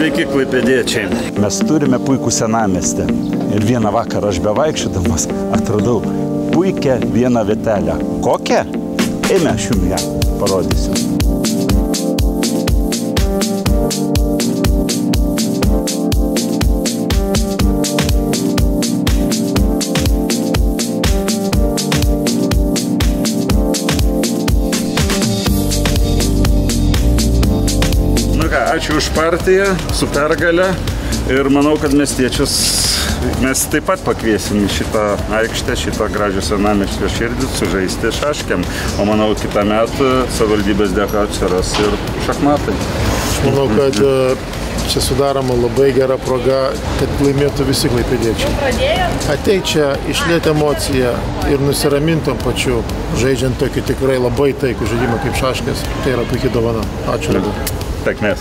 Sveiki, klaipėdiečiai. Mes turime puikų senamiestį. Ir vieną vakarą aš bevaikščiodamas atradau puikią vieną vietelę. Kokią? Eime, aš jums ją parodysiu. Ačiū už partiją, su pergale ir manau, kad miestiečius mes taip pat pakviesim į šitą aikštę, šitą gražią senamiesčio širdį, sužaisti šaškiam. O manau, kitą metą savivaldybės dėka atsiras ir šachmatai. Aš manau, kad čia sudaroma labai gera proga, kad laimėtų visi klaipėdiečiai. Ateit čia, išlieti emociją ir nusiramintom pačiu, žaidžiant tokį tikrai labai taikų žaidimą kaip šaškės. Tai yra puikiai dovana. Ačiū labai. Sėkmės.